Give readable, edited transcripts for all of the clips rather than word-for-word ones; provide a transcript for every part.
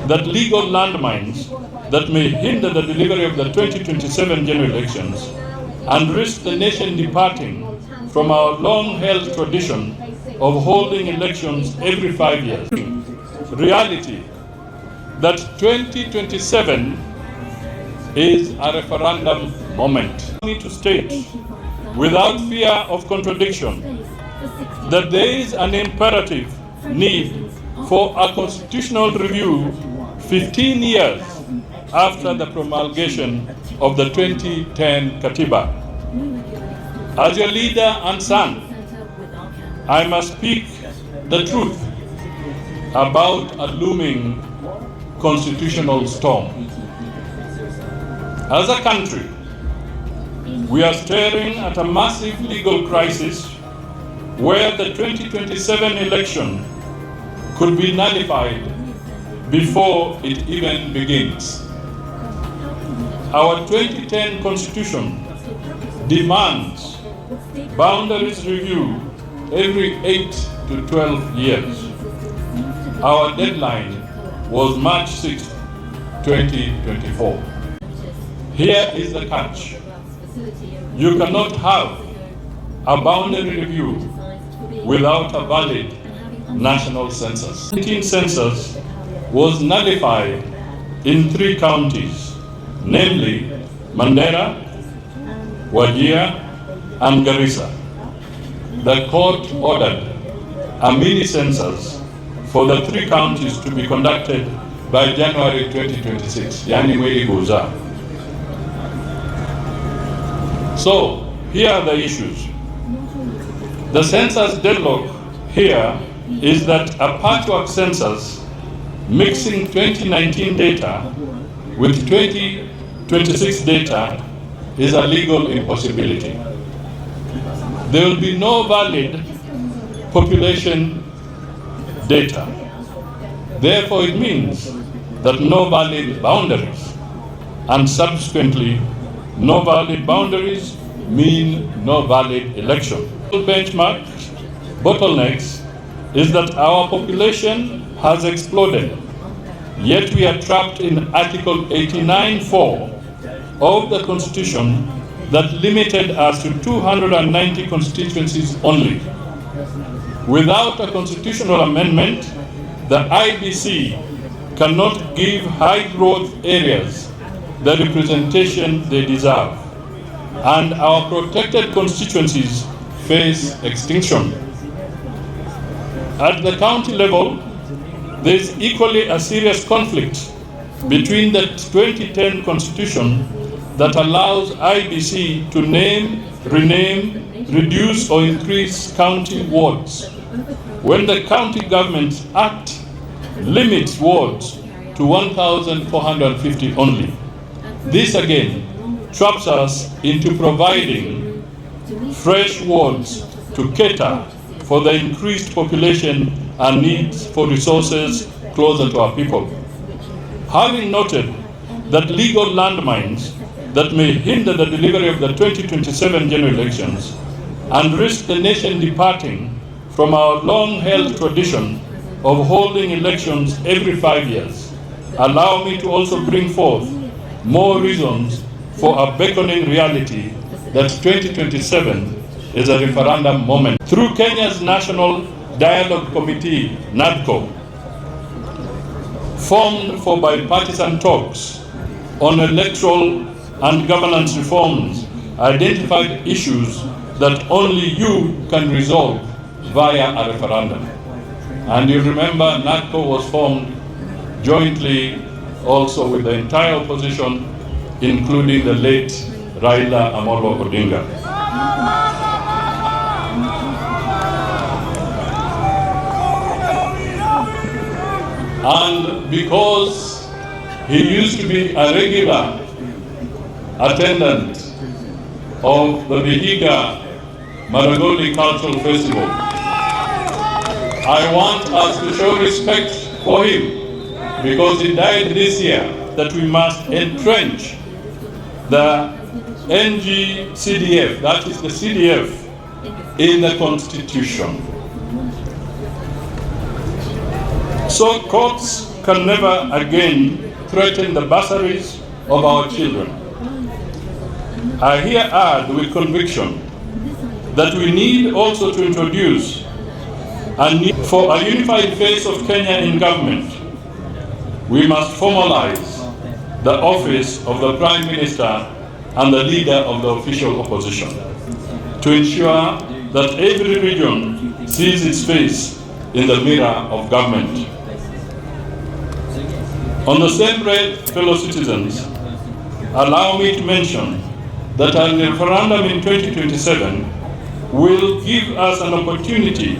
that legal landmines that may hinder the delivery of the 2027 general elections and risk the nation departing from our long-held tradition of holding elections every 5 years. Reality that 2027 is a referendum moment. I need to state, without fear of contradiction, that there is an imperative need for a constitutional review 15 years after the promulgation of the 2010 Katiba. As your leader and son, I must speak the truth about a looming constitutional storm. As a country, we are staring at a massive legal crisis where the 2027 election could be nullified before it even begins. Our 2010 Constitution demands boundaries review every 8 to 12 years. Our deadline was March 6, 2024. Here is the catch. You cannot have a boundary review without a valid national census. The 19th census was nullified in 3 counties, namely Mandera, Wajir, and Garissa. The court ordered a mini census for the 3 counties to be conducted by January 2026, yani mwezi ujao. So, here are the issues. The census deadlock here is that a patchwork census mixing 2019 data with 2026 data is a legal impossibility. There will be no valid population data. Therefore, it means that no valid boundaries, and subsequently, no valid boundaries mean no valid election. Benchmark bottlenecks is that our population has exploded, yet we are trapped in Article 89(4) of the Constitution that limited us to 290 constituencies only. Without a constitutional amendment, the IBC cannot give high growth areas the representation they deserve, and our protected constituencies face extinction. At the county level, there is equally a serious conflict between the 2010 Constitution that allows IBC to name, rename, reduce or increase county wards, when the County Government Act limits wards to 1,450 only. This again traps us into providing fresh wards to cater for the increased population and needs for resources closer to our people. Having noted that legal landmines that may hinder the delivery of the 2027 general elections and risk the nation departing from our long-held tradition of holding elections every 5 years, allow me to also bring forth more reasons for a beckoning reality that 2027 is a referendum moment. Through Kenya's National Dialogue Committee, NADCO, formed for bipartisan talks on electoral and governance reforms, identified issues that only you can resolve via a referendum. And you remember NADCO was formed jointly also with the entire opposition, including the late Raila Amolo Odinga. And because he used to be a regular attendant of the Vihiga Maragoli Cultural Festival, I want us to show respect for him, because he died this year, that we must entrench the NG-CDF, that is the CDF, in the Constitution. So courts can never again threaten the bursaries of our children. I here add with conviction that we need also to introduce a need for a unified face of Kenya in government. We must formalize the office of the Prime Minister and the leader of the official opposition to ensure that every region sees its face in the mirror of government. On the same rate, fellow citizens, allow me to mention that a referendum in 2027 will give us an opportunity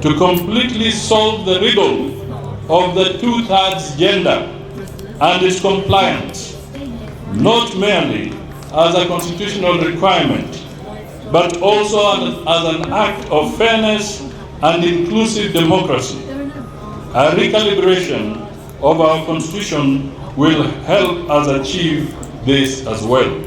to completely solve the riddle of the two-thirds gender and its compliance, not merely as a constitutional requirement, but also as an act of fairness and inclusive democracy. A recalibration of our constitution will help us achieve this as well.